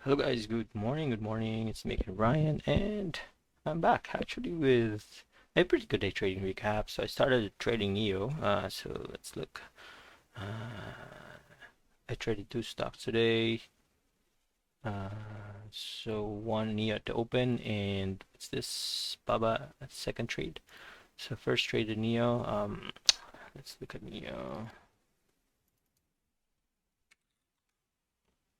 Hello guys, good morning, it's me again, Ryan, and I'm back actually with a pretty good day trading recap. So I started trading NIO, so let's look. I traded two stocks today. So one NIO at the open, and it's this Baba second trade. So first trade in NIO, let's look at NIO.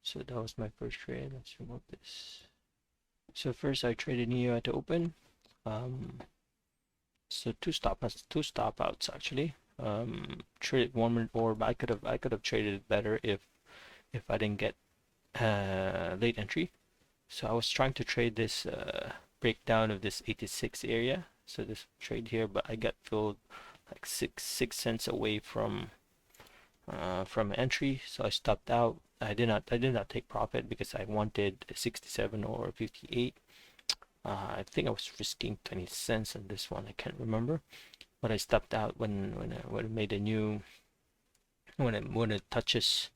So that was my first trade. Let's remove this. So first I traded NIO at the open. So two stop outs actually. Traded one minute more, but I could have traded it better if I didn't get late entry. So I was trying to trade this breakdown of this 86 area. So this trade here, but I got filled like six cents away from entry. So I stopped out. I did not take profit because I wanted 67 or 58. I think I was risking 20 cents on this one. I can't remember, but I stepped out when it made a new when it touches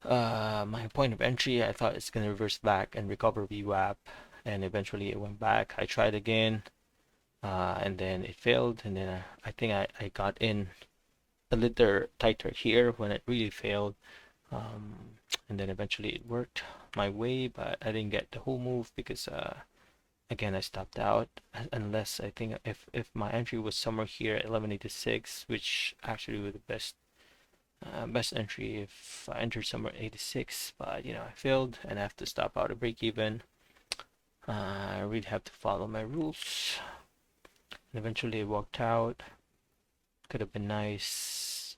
my point of entry. I thought it's gonna reverse back and recover VWAP, and eventually it went back. I tried again, and then it failed, and then I think I got in a little tighter here when it really failed, and then eventually it worked my way, but I didn't get the whole move because again, I stopped out unless I think if my entry was somewhere here at 1186, which actually was the best entry if I entered somewhere 86, but I failed and I have to stop out a break even. I really have to follow my rules. And eventually I walked out. Could have been nice,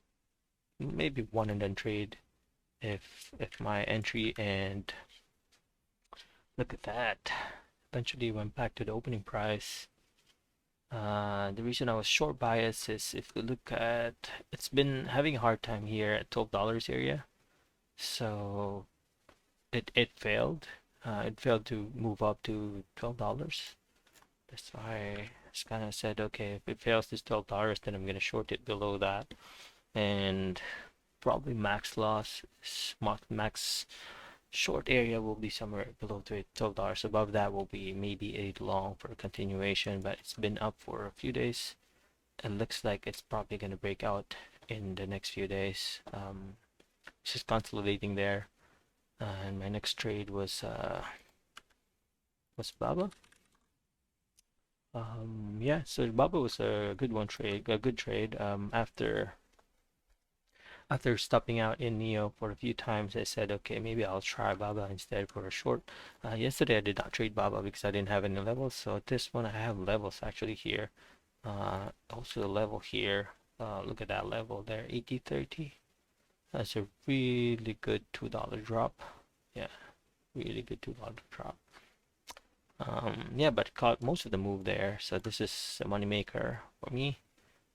maybe one and done trade if my entry, and look at that. Eventually went back to the opening price. The reason I was short bias is if you look at, it's been having a hard time here at $12 area. So it failed. It failed to move up to $12. That's why I just kind of said, okay, if it fails this $12, then I'm gonna short it below that, and probably max loss, max short area will be somewhere below $12. Above that will be maybe a long for a continuation, but it's been up for a few days. It looks like it's probably going to break out in the next few days. It's just consolidating there. And my next trade was Baba. Yeah, so Baba was a good trade. After stopping out in NIO for a few times, I said, okay, maybe I'll try Baba instead for a short. Yesterday I did not trade Baba because I didn't have any levels. So this one I have levels actually here. Also a level here. Look at that level there, 80.30. That's a really good $2 drop. Yeah, really good $2 drop. Yeah, but caught most of the move there. So this is a money maker for me.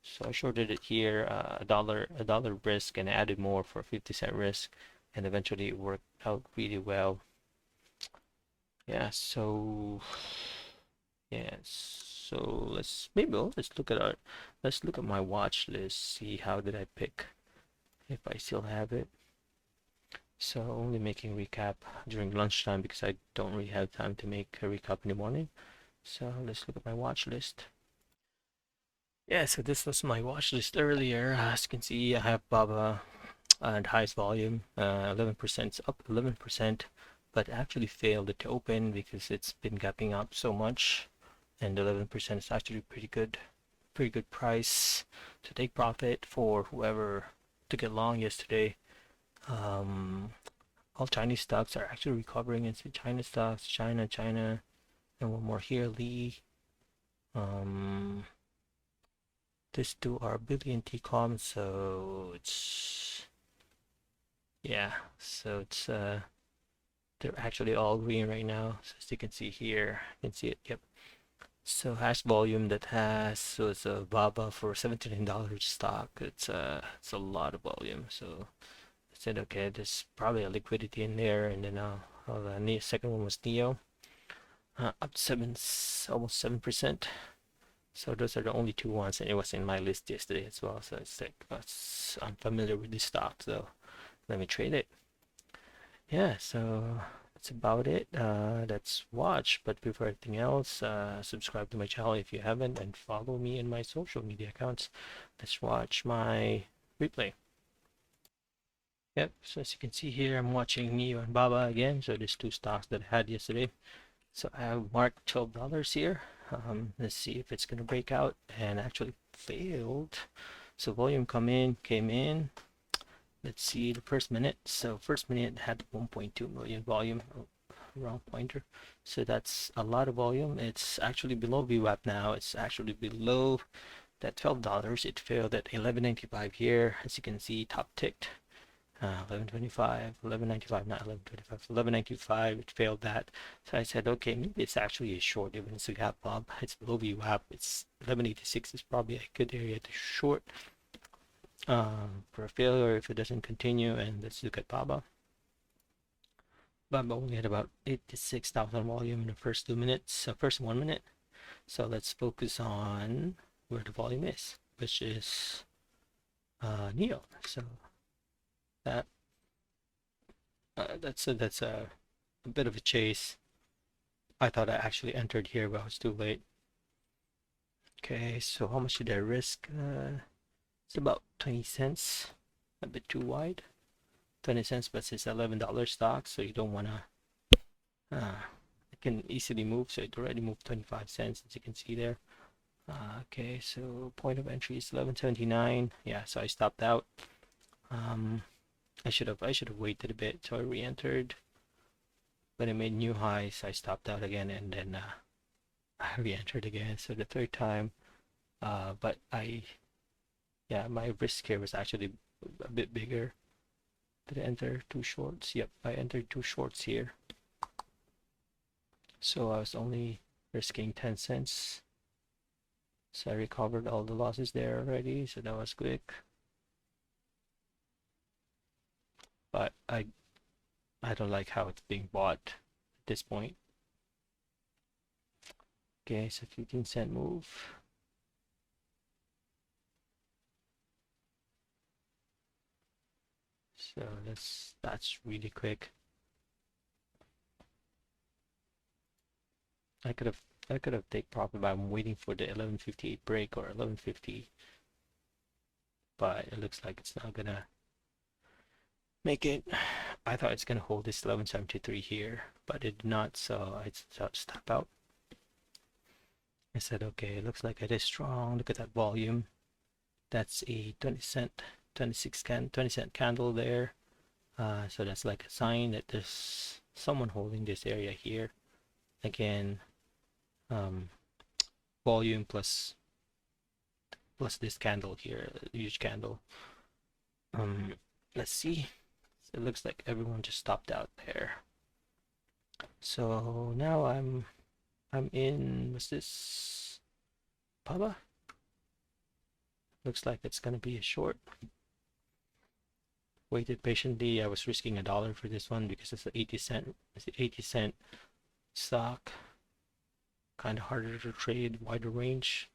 So I shorted it here, a dollar risk, and added more for 50 cent risk, and eventually it worked out really well. Yeah, so let's look at my watch list, see how did I pick, if I still have it. So only making recap during lunchtime because I don't really have time to make a recap in the morning. So let's look at my watch list. Yeah, so this was my watch list earlier. As you can see, I have Baba and highest volume, 11% up 11%, but actually failed to open because it's been gapping up so much, and 11% is actually pretty good price to take profit for whoever took it long yesterday. All Chinese stocks are actually recovering. It's China stocks, China, and one more here, Lee. These two are billion TCOM, so it's yeah, so it's they're actually all green right now. So as you can see here, you can see it. Yep. So hash volume that has, so it's a Baba for $17 stock. It's a lot of volume. So I said, okay, there's probably a liquidity in there, and then the second one was NIO, up almost 7%. So those are the only two ones, and it was in my list yesterday as well. So it's like I'm familiar with this stock, so let me trade it. Yeah, so that's about it. That's watch. But before anything else, subscribe to my channel if you haven't, and follow me in my social media accounts. Let's watch my replay. Yep, so as you can see here, I'm watching NIO and Baba again. So there's two stocks that I had yesterday. So I have marked $12 here. Let's see if it's gonna break out, and actually failed. So volume came in. Let's see the first minute. So first minute had 1.2 million volume, wrong pointer. So that's a lot of volume. It's actually below VWAP now. It's actually below that $12. It failed at 11.95 here. As you can see, top ticked. 11.25, 11.95, not 11.25, 11.95. It failed that. So I said, okay, maybe it's actually a short. Even it's a gap up. It's below VWAP. It's 11.86 is probably a good area to short. For a failure if it doesn't continue. And let's look at Baba. Baba only had about 86,000 volume in the first 2 minutes, first 1 minute. So let's focus on where the volume is, which is NIO. So that's a bit of a chase. I thought I actually entered here, but I was too late. Okay, so how much did I risk? It's about 20 cents, a bit too wide. 20 cents, but it's $11 stock, so you don't wanna. It can easily move, so it already moved 25 cents, as you can see there. Okay, so point of entry is 11.79. Yeah, so I stopped out. I should have waited a bit, so I re-entered. But I made new highs. I stopped out again, and then I re-entered again. So the third time, but my risk here was actually a bit bigger. Did I enter two shorts? Yep, I entered two shorts here. So I was only risking 10 cents. So I recovered all the losses there already, so that was quick. But I don't like how it's being bought at this point. Okay, so 15-cent move. So that's really quick. I could have taken profit, but I'm waiting for the 11.58 break or 11.50. But it looks like it's not gonna make it. I thought it's gonna hold this 11.73 here, but it did not, so I stop out. I said, okay, it looks like it is strong. Look at that volume. That's a 20 cent candle there. So that's like a sign that there's someone holding this area here. Again, volume plus this candle here, huge candle. Let's see. It looks like everyone just stopped out there. So now I'm in, what's this? Paba? Looks like it's gonna be a short. Waited patiently. I was risking $1 for this one because it's an 80-cent stock. Kind of harder to trade, wider range,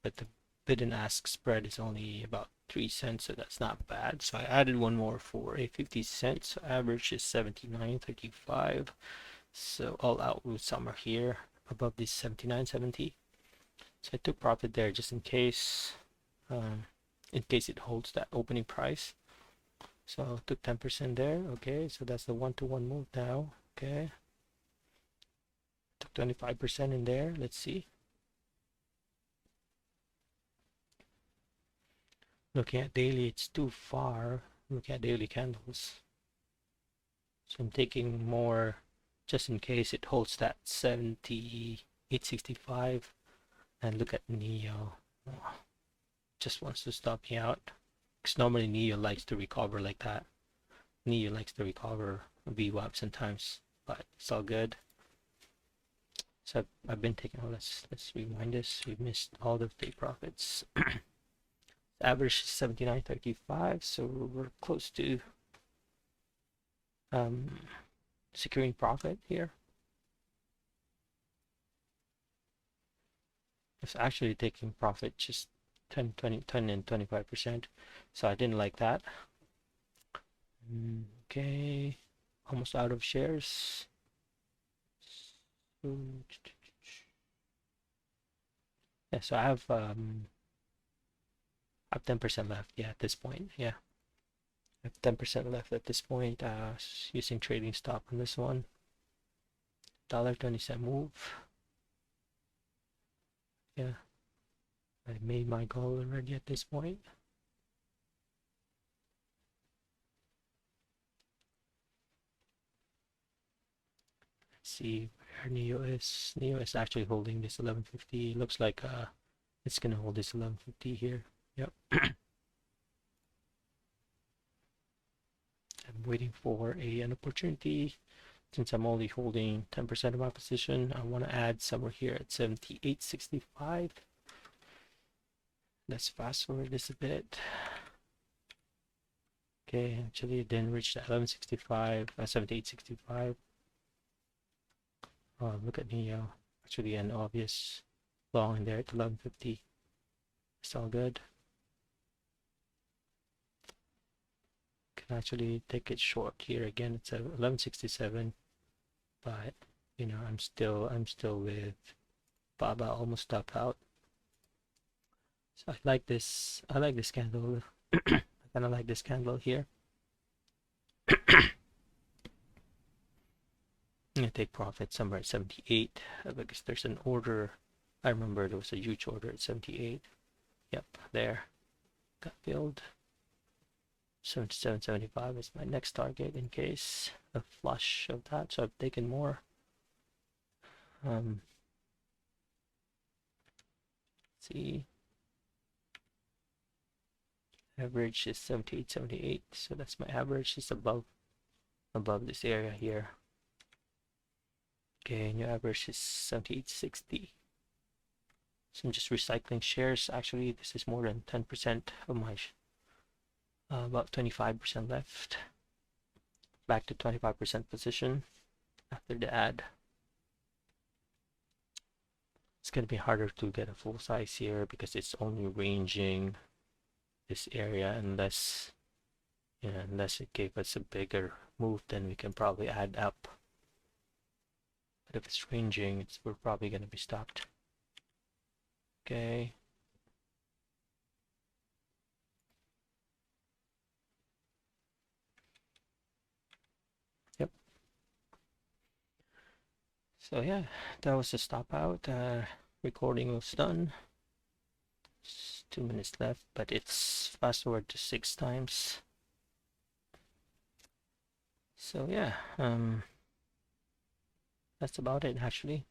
but the bid and ask spread is only about 3 cents, so that's not bad. So I added one more for a 50 cents. So average is 79.35. So all out with summer here above this 79.70. So I took profit there just in case it holds that opening price. So took 10% there. Okay, so that's the 1-to-1 move now. Okay, took 25% in there. Let's see. Looking at daily, it's too far. Looking at daily candles, so I'm taking more just in case it holds that 78.65. And look at NIO. Oh, just wants to stop me out, because normally NIO likes to recover like that. NIO likes to recover VWAP sometimes, but it's all good. So I've been taking. Oh, let's rewind this. We missed all the take profits. Average is 79.35, so we're close to securing profit here. It's actually taking profit just 10, 20, 10 and 25%, so I didn't like that. Okay, almost out of shares. Yeah, so I have 10% left. Yeah, at this point. Yeah, I have 10% left at this point. Using trading stop on this one. $1.20 move. Yeah, I made my goal already at this point. Let's see where NIO is. NIO is actually holding this 1150. Looks like it's gonna hold this 1150 here. Yep. I'm waiting for an opportunity. Since I'm only holding 10% of my position, I want to add somewhere here at 78.65. Let's fast forward this a bit. Okay, actually it didn't reach that 11.65, 78.65. Oh, look at NIO. Actually an obvious long in there at 11.50. It's all good. Can actually take it short here again. It's at 11.67, but you know I'm still with Baba almost stopped out. So I like this candle. I kind of like this candle here. I'm gonna take profit somewhere at 78 because there's an order. I remember there was a huge order at 78. Yep, there got filled. 77.75 is my next target in case a flush of that. So I've taken more. Let's see. Average is 78.78, so that's my average. It's above this area here. Okay, and your average is 78.60. So I'm just recycling shares. Actually, this is more than 10% of my about 25% left. Back to 25% position after the ad. It's gonna be harder to get a full size here because it's only ranging this area unless it gave us a bigger move, then we can probably add up. But if it's ranging, we're probably gonna be stopped. Okay. Yep. So yeah, that was the stop out. Recording was done. It's 2 minutes left, but it's fast forward to 6 times. So yeah, that's about it actually.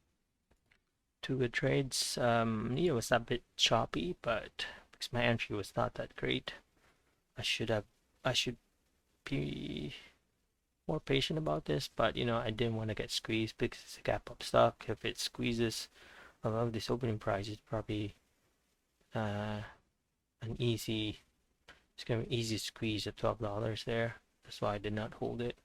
2 good trades. NIO was a bit choppy, but because my entry was not that great, I should be more patient about this, but you know I didn't want to get squeezed because it's a gap up stock. If it squeezes above this opening price, it's probably it's gonna be easy squeeze at $12 there. That's why I did not hold it.